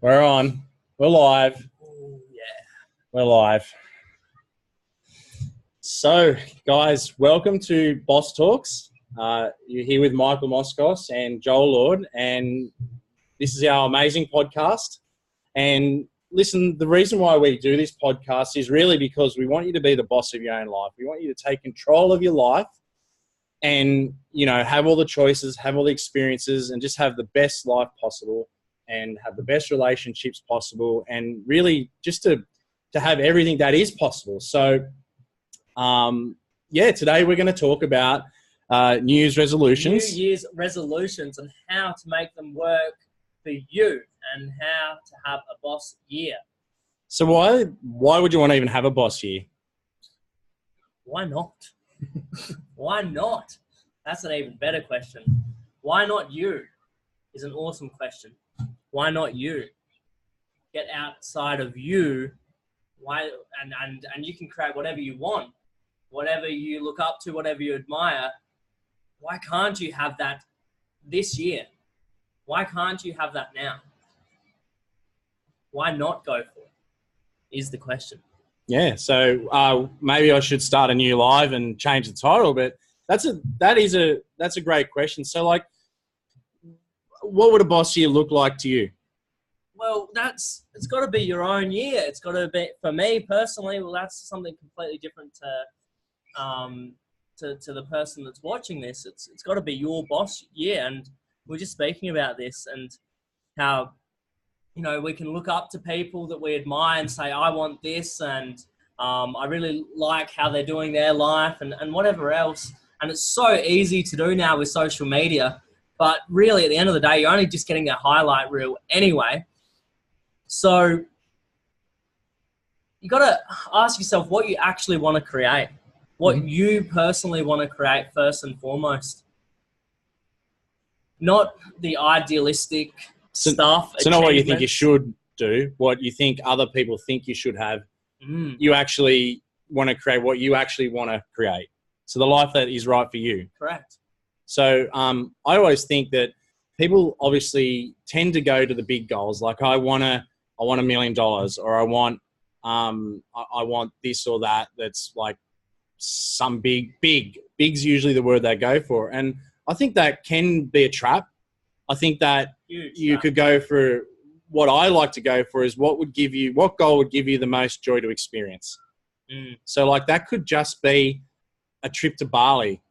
We're on. We're live. Oh, yeah. We're live. So, guys, welcome to Boss Talks. You're here with Michael Moskos and Joel Lord, and this is our amazing podcast. And listen, the reason why we do this podcast is really because we want you to be the boss of your own life. We want you to take control of your life and, have all the choices, have all the experiences, and just have the best life possible and have the best relationships possible, and really just to have everything that is possible. So, today we're going to talk about New Year's resolutions. New Year's resolutions and how to make them work for you and how to have a boss year. So why would you want to even have a boss year? Why not? Why not? That's an even better question. Why not you is an awesome question. Why not you? Get outside of you. Why? And you can create whatever you want, whatever you look up to, whatever you admire. Why can't you have that this year? Why can't you have that now? Why not go for it? Is the question. Yeah. So maybe I should start a new live and change the title, but that's a great question. So, like, what would a boss year look like to you? Well, it's got to be your own year. It's got to be, for me personally, well, that's something completely different to the person that's watching this. It's got to be your boss year. And we're just speaking about this and how, we can look up to people that we admire and say, I want this, and I really like how they're doing their life and whatever else. And it's so easy to do now with social media. But really, at the end of the day, you're only just getting a highlight reel anyway. So you got to ask yourself what you actually want to create, what you personally want to create first and foremost. Not the idealistic stuff. So not what you think you should do, what you think other people think you should have. You actually want to create what you actually want to create. So the life that is right for you. Correct. So I always think that people obviously tend to go to the big goals, like I want $1 million, or I want this or that. That's like some big's usually the word they go for, and I think that can be a trap. I think that you could go for what I like to go for is what goal would give you the most joy to experience. So like that could just be a trip to Bali.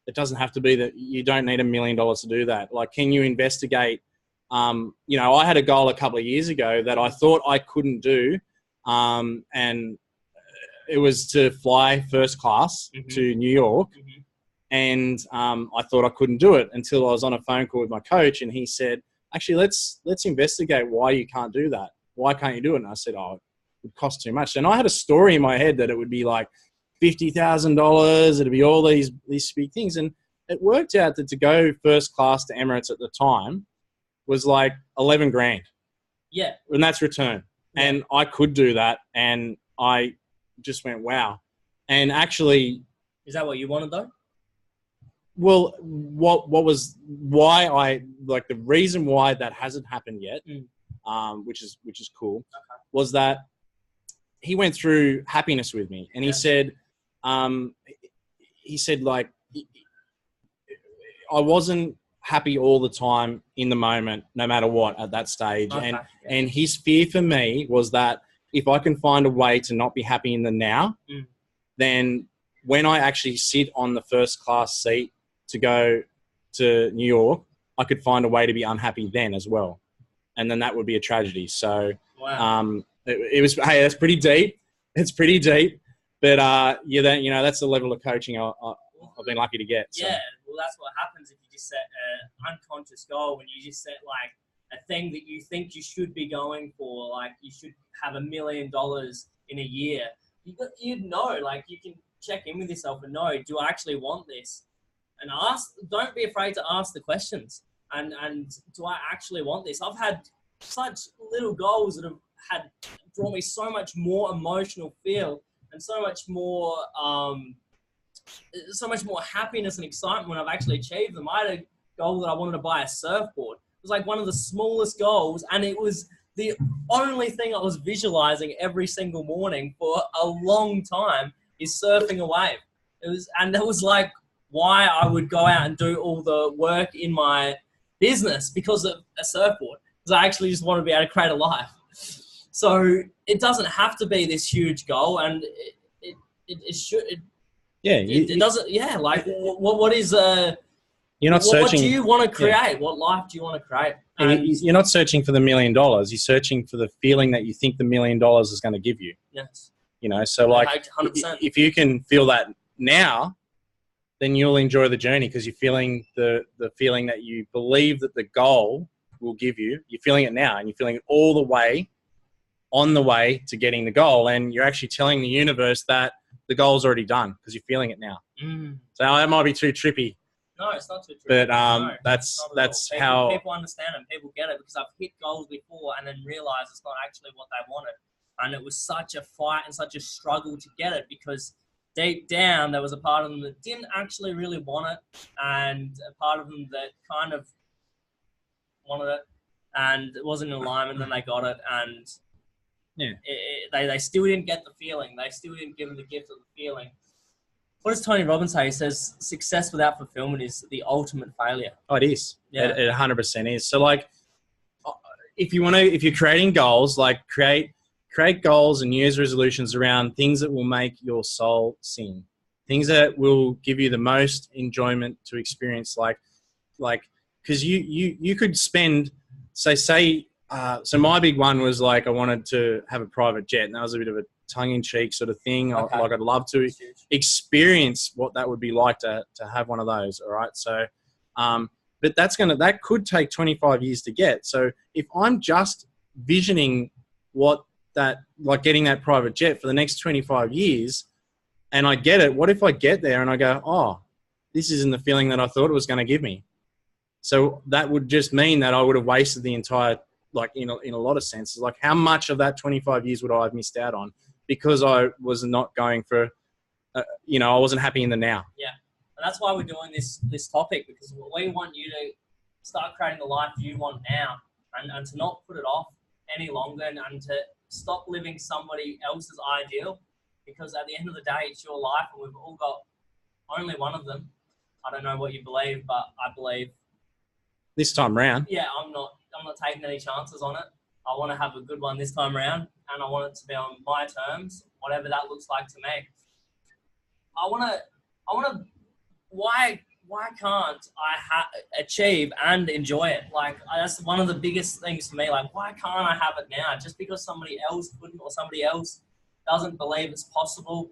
It doesn't have to be that you don't need $1 million to do that. Like, can you investigate? I had a goal a couple of years ago that I thought I couldn't do. And it was to fly first class to New York. And I thought I couldn't do it until I was on a phone call with my coach. And he said, actually, let's investigate why you can't do that. Why can't you do it? And I said, it would cost too much. And I had a story in my head that it would be like $50,000. It'd be all these big things. And it worked out that to go first class to Emirates at the time was like 11 grand. Yeah. And that's return. Yeah. And I could do that. And I just went, wow. And actually. Is that what you wanted though? Well, the reason why that hasn't happened yet, which is cool, was that he went through happiness with me. And he said, like, I wasn't happy all the time in the moment, no matter what, at that stage. And his fear for me was that if I can find a way to not be happy in the now, then when I actually sit on the first class seat to go to New York, I could find a way to be unhappy then as well. And then that would be a tragedy. So, it was, hey, that's pretty deep. It's pretty deep. But, that's the level of coaching I've been lucky to get. So. Yeah, well, that's what happens if you just set an unconscious goal, when you just set, like, a thing that you think you should be going for, like you should have $1 million in a year. You'd know, like, you can check in with yourself and know, do I actually want this? And don't be afraid to ask the questions. And do I actually want this? I've had such little goals that have brought me so much more emotional feel and so much more happiness and excitement when I've actually achieved them. I had a goal that I wanted to buy a surfboard. It was like one of the smallest goals, and it was the only thing I was visualizing every single morning for a long time is surfing a wave. That was like why I would go out and do all the work in my business because of a surfboard. Because I actually just want to be able to create a life. So it doesn't have to be this huge goal, and it should. It doesn't. Yeah, like what is you're not searching. What do you want to create? Yeah. What life do you want to create? And you're not searching for the $1 million. You're searching for the feeling that you think the $1 million is going to give you. Yes. You know, so like 100%. If you can feel that now, then you'll enjoy the journey because you're feeling the feeling that you believe that the goal will give you. You're feeling it now, and you're feeling it all the way on the way to getting the goal, and you're actually telling the universe that the goal's already done because you're feeling it now. So that might be too trippy. No, it's not too trippy. But that's how people understand it. People get it because I've hit goals before and then realized it's not actually what they wanted, and it was such a fight and such a struggle to get it because deep down there was a part of them that didn't actually really want it, and a part of them that kind of wanted it, and it wasn't in alignment. Then they got it, and they still didn't get the feeling. They still didn't give them the gift of the feeling. What does Tony Robbins say? He says success without fulfillment is the ultimate failure. Oh, it is. Yeah. It 100% is. So like, if you're creating goals, like create goals and New Year's resolutions around things that will make your soul sing, things that will give you the most enjoyment to experience. Like, because you could spend, so my big one was like I wanted to have a private jet, and that was a bit of a tongue-in-cheek sort of thing. Okay. Like I'd love to experience what that would be like to have one of those. All right, so but that could take 25 years to get. So if I'm just visioning like getting that private jet for the next 25 years, and I get it, what if I get there and I go, oh, this isn't the feeling that I thought it was going to give me? So that would just mean that I would have wasted the entire, like in a lot of senses, like how much of that 25 years would I have missed out on because I was not going for, I wasn't happy in the now. Yeah. And that's why we're doing this topic, because we want you to start creating the life you want now, and to not put it off any longer, and to stop living somebody else's ideal, because at the end of the day, it's your life and we've all got only one of them. I don't know what you believe, but I believe this time round. Yeah, I'm not taking any chances on it. I want to have a good one this time around, and I want it to be on my terms, whatever that looks like to me. I want to. Why can't I achieve and enjoy it? Like, that's one of the biggest things for me. Like, why can't I have it now? Just because somebody else couldn't, or somebody else doesn't believe it's possible.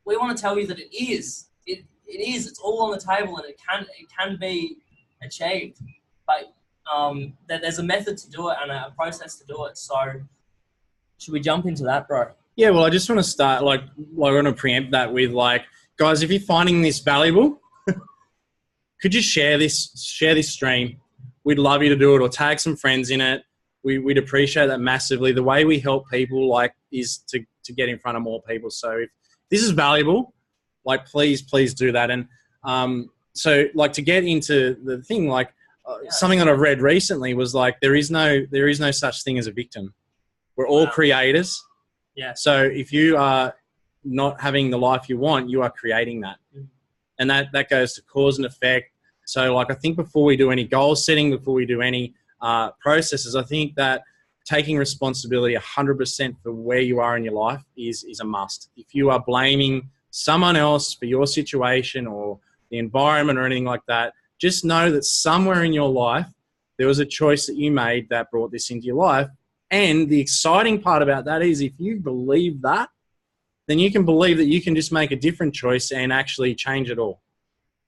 We want to tell you that it is. It is. It's all on the table, and it can be achieved. But there's a method to do it and a process to do it. So should we jump into that, bro? Yeah, well, I just want to start, I want to preempt that with, like, guys, if you're finding this valuable, could you share this stream? We'd love you to do it, or tag some friends in it. We'd appreciate that massively. The way we help people, is to get in front of more people. So if this is valuable, please do that. And so, to get into the thing, something that I've read recently was there is no such thing as a victim. We're all creators. Yeah. So if you are not having the life you want, you are creating that. And that goes to cause and effect. So I think before we do any goal setting, before we do any processes, I think that taking responsibility 100% for where you are in your life is a must. If you are blaming someone else for your situation or the environment or anything like that, just know that somewhere in your life, there was a choice that you made that brought this into your life. And the exciting part about that is if you believe that, then you can believe that you can just make a different choice and actually change it all.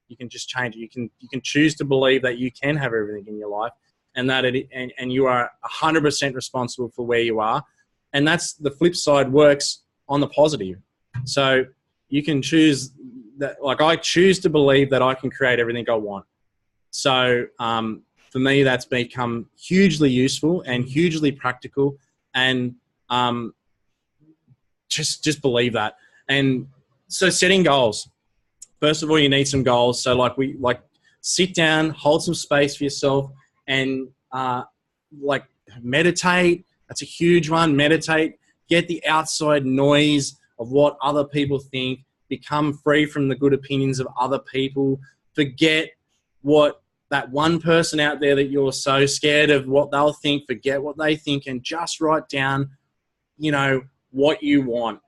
You can just change it. You can choose to believe that you can have everything in your life, and that and you are 100% responsible for where you are. And that's the flip side, works on the positive. So you can choose that. I choose to believe that I can create everything I want. So for me, that's become hugely useful and hugely practical, and just believe that. And so setting goals. First of all, you need some goals. So sit down, hold some space for yourself, and like meditate. That's a huge one. Meditate. Get the outside noise of what other people think. Become free from the good opinions of other people. Forget what that one person out there that you're so scared of what they'll think. Forget what they think and just write down, what you want.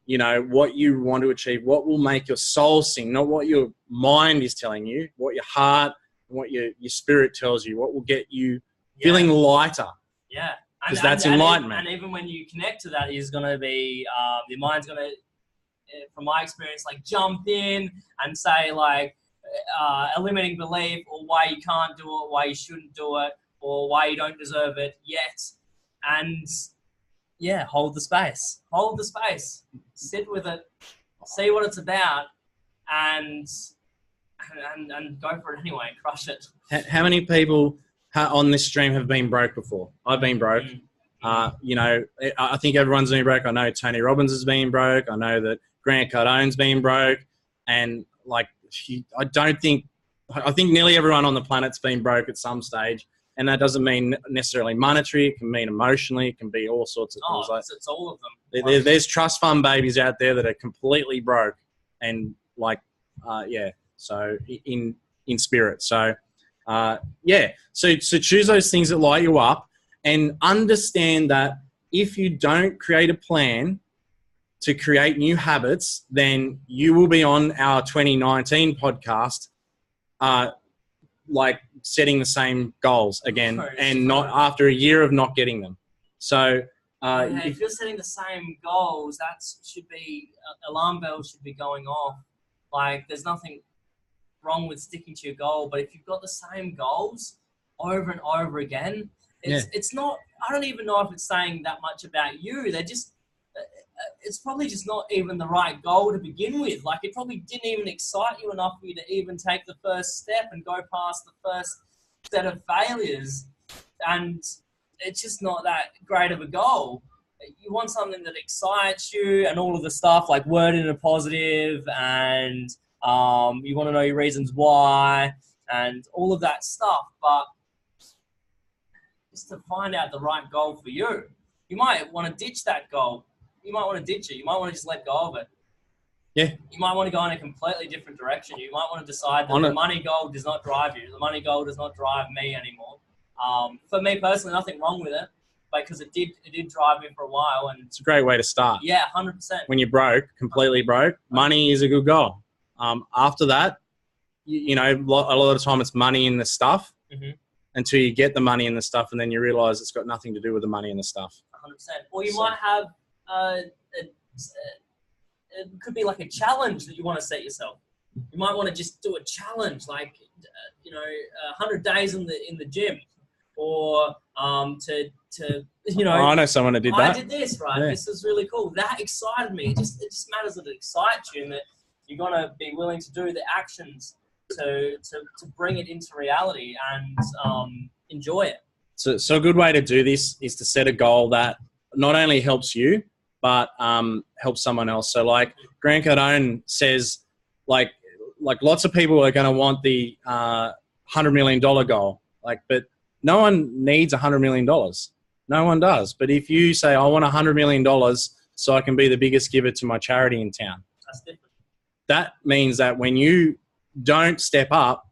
What you want to achieve, what will make your soul sing, not what your mind is telling you, what your heart and what your spirit tells you, what will get you feeling lighter. Yeah. Because that's enlightenment. And even when you connect to that, is going to be, your mind's going to, from my experience, like jump in and say like, eliminating belief or why you can't do it, why you shouldn't do it, or why you don't deserve it yet. And yeah, hold the space. Hold the space. Sit with it. See what it's about, and go for it anyway. Crush it. How many people on this stream have been broke before? I've been broke. I think everyone's been broke. I know Tony Robbins has been broke. I know that Grant Cardone's been broke, and like I think nearly everyone on the planet's been broke at some stage. And that doesn't mean necessarily monetary. It can mean emotionally. It can be all sorts of things. Like it's all of them. There's trust fund babies out there that are completely broke and so in spirit. So, So choose those things that light you up and understand that if you don't create a plan to create new habits, then you will be on our 2019 podcast, like setting the same goals again, and not after a year of not getting them. So if you're setting the same goals, alarm bells should be going off. Like there's nothing wrong with sticking to your goal, but if you've got the same goals over and over again, it's not, I don't even know if it's saying that much about you. They're just, it's probably just not even the right goal to begin with. Like it probably didn't even excite you enough for you to even take the first step and go past the first set of failures. And it's just not that great of a goal. You want something that excites you and all of the stuff, like word in a positive, and you want to know your reasons why and all of that stuff. But just to find out the right goal for you, you might want to ditch that goal. You might want to ditch it. You might want to just let go of it. Yeah. You might want to go in a completely different direction. You might want to decide that the money goal does not drive you. The money goal does not drive me anymore. For me personally, nothing wrong with it, because it did drive me for a while. And it's a great way to start. Yeah, 100%. When you're broke, completely broke, money is a good goal. After that, a lot of the time it's money in the stuff until you get the money in the stuff, and then you realize it's got nothing to do with the money in the stuff. 100%. Or you might have it could be like a challenge that you want to set yourself. You might want to just do a challenge, like 100 days in the gym, or I know someone that did that. I did this, right? Yeah. This is really cool. That excited me. It just matters that it excites you, and that you're gonna be willing to do the actions to bring it into reality and enjoy it. So a good way to do this is to set a goal that not only helps you, but helps someone else. So like Grant Cardone says, like lots of people are going to want the $100 million goal, but no one needs $100 million. No one does. But if you say, I want $100 million so I can be the biggest giver to my charity in town, that's different. That means that when you don't step up,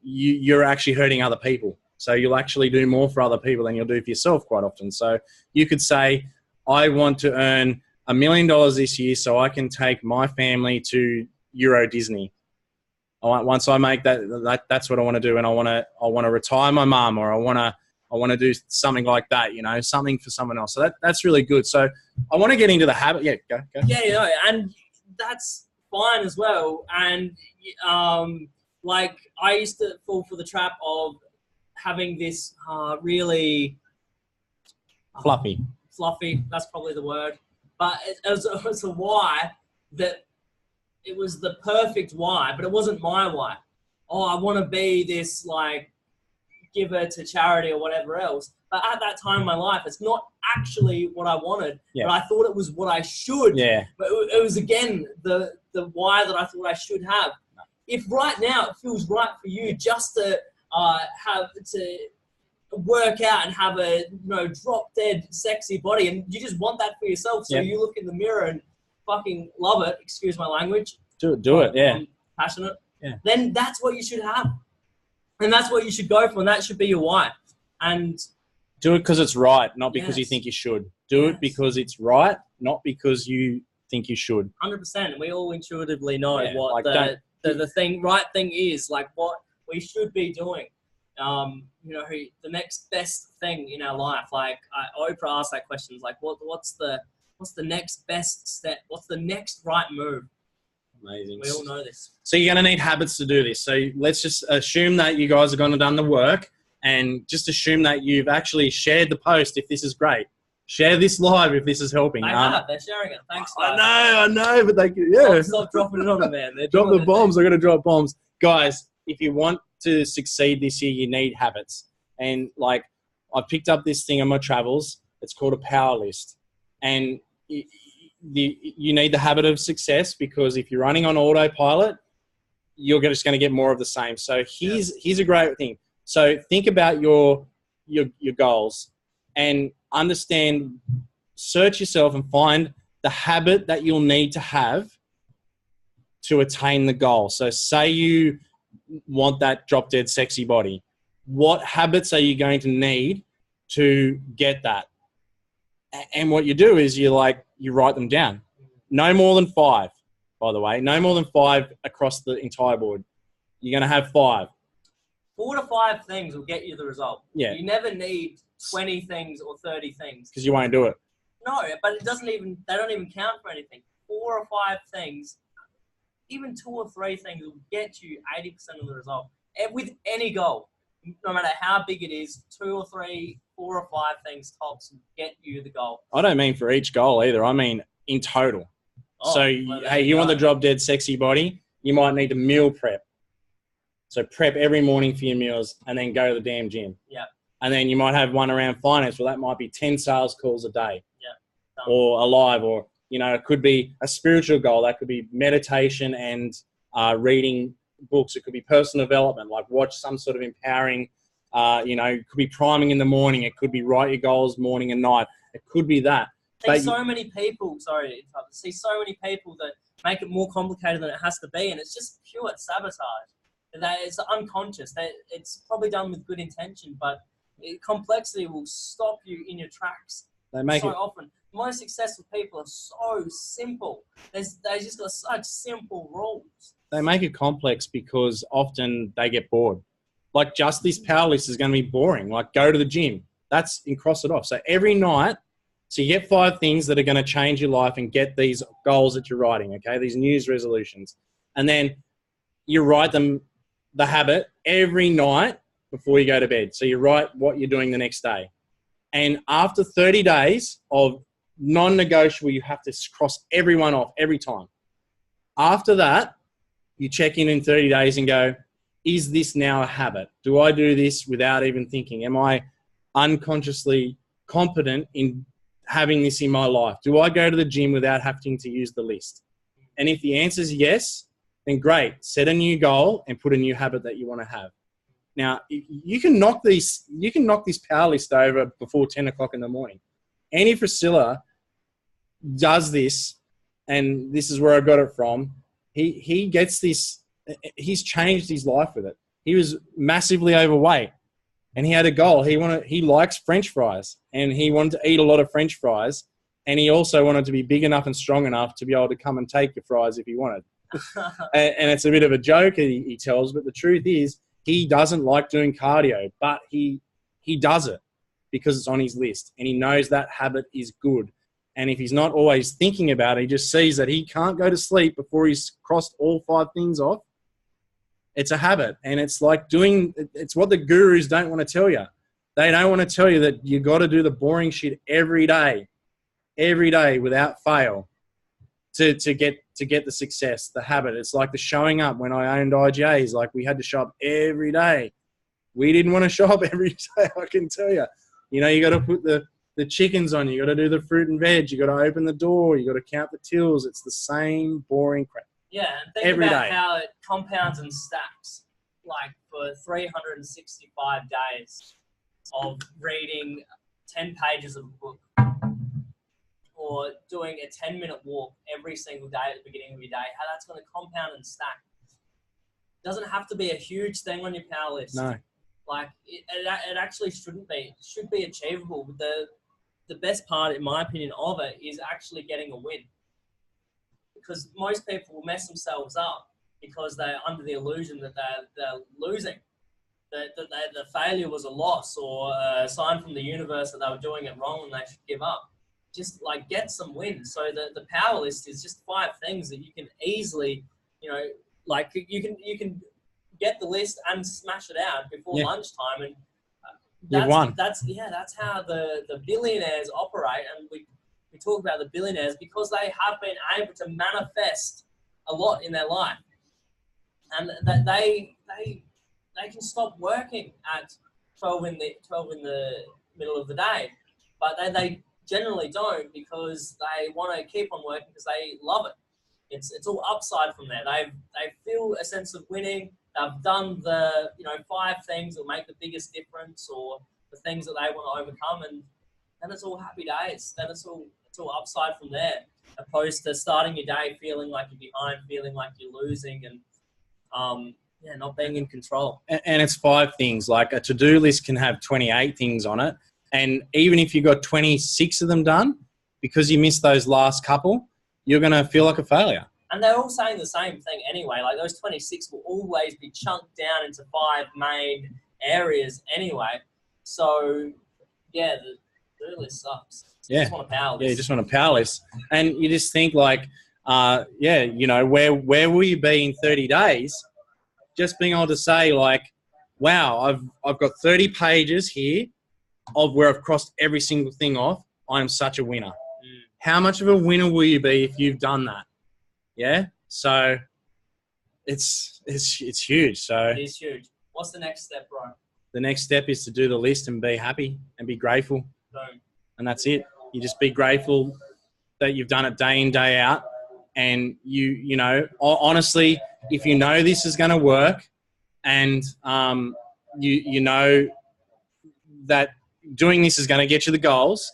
you're actually hurting other people. So you'll actually do more for other people than you'll do for yourself quite often. So you could say, I want to earn $1 million this year so I can take my family to Euro Disney. Once I make that's what I want to do, and I want to retire my mum, or I want to do something like that, something for someone else. So that's really good. So I want to get into the habit. Yeah, go. Yeah, and that's fine as well. And like I used to fall for the trap of having this really fluffy. That's probably the word. But it was a why that it was the perfect why, but it wasn't my why. Oh, I want to be this like giver to charity or whatever else. But at that time in my life, it's not actually what I wanted, but I thought it was what I should. Yeah. But it was, again, the why that I thought I should have. If right now it feels right for you just to work out and have a drop dead sexy body, and you just want that for yourself. So you look in the mirror and fucking love it. Excuse my language. Do it. Yeah. I'm passionate. Yeah. Then that's what you should have, and that's what you should go for, and that should be your why. And do it because it's right, not because you think you should. Do it because it's right, not because you think you should. 100%. We all intuitively know what like the right thing is, like what we should be doing. The next best thing in our life. Like Oprah asked that question, like what's the next best step? What's the next right move? Amazing. We all know this. So you're going to need habits to do this. So let's just assume that you guys are going to done the work, and just assume that you've actually shared the post if this is great. Share this live if this is helping. They're sharing it. Thanks, guys. I know, but Stop dropping it on them, man. Drop the bombs. I'm going to drop bombs. Guys, if you want to succeed this year, you need habits. And like, I picked up this thing on my travels. It's called a power list. And you need the habit of success, because if you're running on autopilot, you're just going to get more of the same. So here's a great thing. So think about your goals and understand, search yourself and find the habit that you'll need to have to attain the goal. So say you want that drop dead sexy body. What habits are you going to need to get that? And what you do is you write them down. No more than 5, by the way. No more than 5 across the entire board. You're going to have 5. 4 to 5 things will get you the result. Yeah. You never need 20 things or 30 things. Because you won't do it. No, but they don't even count for anything. 4 or 5 things, even 2 or 3 things will get you 80% of the result. With any goal, no matter how big it is, 2 or 3, 4 or 5 things tops will get you the goal. I don't mean for each goal either. I mean in total. You want the drop dead sexy body, you might need to meal prep. So prep every morning for your meals and then go to the damn gym. Yeah. And then you might have one around finance. Well, that might be 10 sales calls a day. Yeah. Or alive, or, it could be a spiritual goal. That could be meditation and reading books. It could be personal development, like watch some sort of empowering, it could be priming in the morning. It could be write your goals morning and night. It could be that. See so many people that make it more complicated than it has to be, and it's just pure sabotage. It's unconscious. It's probably done with good intention, but complexity will stop you in your tracks. Often. Most successful people are so simple. They just got such simple rules. They make it complex because often they get bored. Like, just this power list is going to be boring. Like, go to the gym. And cross it off. So every night, so you get 5 things that are going to change your life and get these goals that you're writing, okay? These New Year's resolutions. And then you write them, the habit, every night before you go to bed. So you write what you're doing the next day. And after 30 days of non-negotiable, you have to cross everyone off every time. After that, you check in 30 days and go, is this now a habit? Do I do this without even thinking? Am I unconsciously competent in having this in my life? Do I go to the gym without having to use the list? And if the answer is yes, then great. Set a new goal and put a new habit that you want to have. Now, you can knock this power list over before 10 o'clock in the morning. Annie Frisella does this, and this is where I got it from. He gets this. He's changed his life with it. He was massively overweight, and he had a goal. He likes French fries, and he wanted to eat a lot of French fries, and he also wanted to be big enough and strong enough to be able to come and take your fries if he wanted. And it's a bit of a joke he tells, but the truth is he doesn't like doing cardio, but he does it because it's on his list, and he knows that habit is good. And if he's not always thinking about it, he just sees that he can't go to sleep before he's crossed all 5 things off. It's a habit, and it's like it's what the gurus don't want to tell you. They don't want to tell you that you got to do the boring shit every day without fail to get the success, the habit. It's like the showing up. When I owned IGAs, like, we had to show up every day. We didn't want to show up every day, I can tell you. You got to put the chickens on, you got to do the fruit and veg, you got to open the door, you got to count the tills. It's the same boring crap. Yeah, and think every about day. How it compounds and stacks, like, for 365 days. of reading 10 pages of a book or doing a 10-minute walk every single day at the beginning of your day, how that's going to compound and stack. It doesn't have to be a huge thing on your power list. No. Like, it actually shouldn't be. It should be achievable. The best part, in my opinion, of it is actually getting a win. Because most people will mess themselves up because they're under the illusion that they're losing. That the failure was a loss or a sign from the universe that they were doing it wrong and they should give up. Just like get some wins. So the power list is just 5 things that you can easily, like you can get the list and smash it out before lunchtime, and you've won. That's how the billionaires operate. And we talk about the billionaires because they have been able to manifest a lot in their life, and that they can stop working at 12 in the middle of the day, but they generally don't, because they want to keep on working because they love it. It's all upside from there. They feel a sense of winning. They've done the 5 things that make the biggest difference, or the things that they want to overcome, and then it's all happy days. Then it's all upside from there, opposed to starting your day feeling like you're behind, feeling like you're losing, and not being in control. And it's 5 things. Like a to-do list can have 28 things on it. And even if you got 26 of them done, because you missed those last couple, you're going to feel like a failure. And they're all saying the same thing anyway. Like those 26 will always be chunked down into 5 main areas anyway. So, yeah, the to-do list sucks. You just want a power list. Yeah, you just want a power list. And you just think like, where will you be in 30 days? Just being able to say like, wow, I've got 30 pages here of where I've crossed every single thing off. I am such a winner. How much of a winner will you be if you've done that? Yeah. So it's huge. So it is huge. What's the next step, bro? The next step is to do the list and be happy and be grateful. Boom. And that's it. You just be grateful that you've done it day in, day out. And honestly, if you know this is going to work, and you know that doing this is going to get you the goals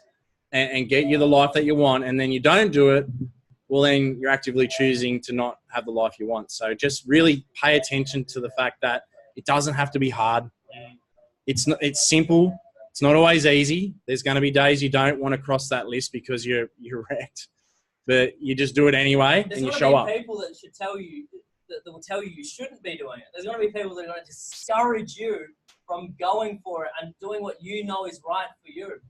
and get you the life that you want, and then you don't do it, well, then you're actively choosing to not have the life you want. So just really pay attention to the fact that it doesn't have to be hard. It's simple. It's not always easy. There's going to be days you don't want to cross that list because you're wrecked, but you just do it anyway. There's and you show up. There's going to be people that should tell you that will tell you shouldn't be doing it. There's going to be people that are going to discourage you from going for it and doing what you know is right for you.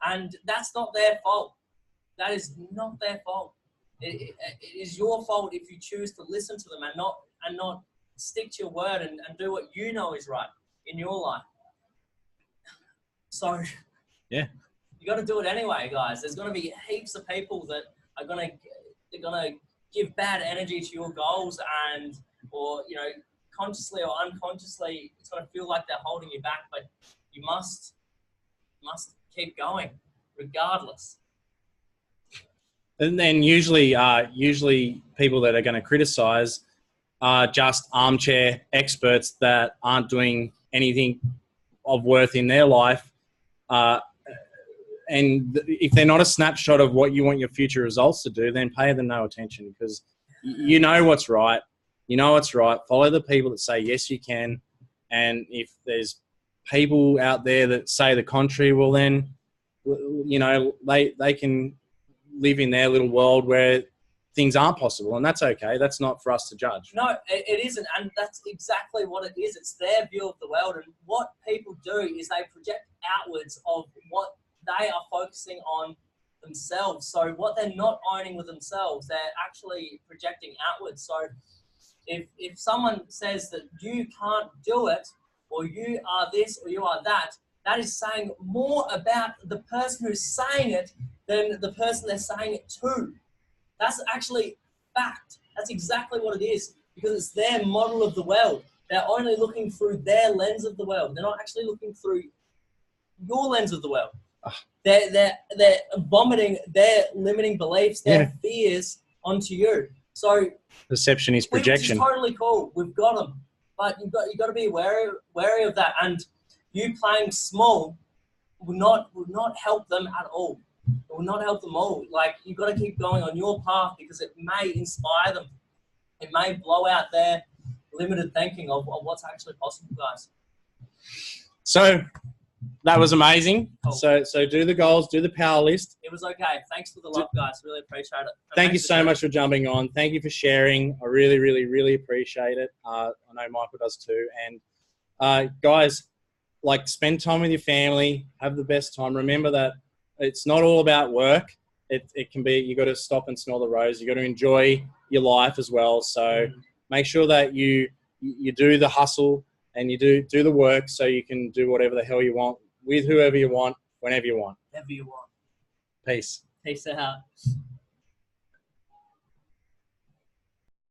And that's not their fault. That is not their fault. It is your fault if you choose to listen to them and not stick to your word and do what you know is right in your life. So yeah, you got to do it anyway, guys. There's going to be heaps of people that are going to give bad energy to your goals, or consciously or unconsciously, it's going to feel like they're holding you back. But you must keep going, regardless. And then usually people that are going to criticize are just armchair experts that aren't doing anything of worth in their life. And if they're not a snapshot of what you want your future results to do, then pay them no attention, because you know what's right. You know what's right. Follow the people that say, yes, you can. And if there's people out there that say the contrary, well, then, they can live in their little world where things aren't possible, and that's okay. That's not for us to judge. No, it isn't, and that's exactly what it is. It's their view of the world, and what people do is they project outwards of what they are focusing on themselves. So what they're not owning with themselves, they're actually projecting outwards. So if someone says that you can't do it, or you are this, or you are that, that is saying more about the person who's saying it than the person they're saying it to. That's actually fact. That's exactly what it is, because it's their model of the world. They're only looking through their lens of the world. They're not actually looking through your lens of the world. They're vomiting their limiting beliefs, their fears onto you. So perception is projection. Which is totally cool. We've got them, but you've got to be wary of that. And you playing small will not help them at all. It will not help them all. Like, you've got to keep going on your path because it may inspire them. It may blow out their limited thinking of what's actually possible, guys. So that was amazing. Cool. So do the goals, do the power list. It was okay. Thanks for the love, guys. Really appreciate it. And Thank you thanks so much for jumping on. Thank you for sharing. I really, really, really appreciate it. I know Michael does too. And guys, like, spend time with your family, have the best time. Remember that it's not all about work. It can be, you got to stop and smell the rose. You got to enjoy your life as well. So make sure that you do the hustle and you do the work so you can do whatever the hell you want with whoever you want, whenever you want. Whatever you want. Peace. Peace out.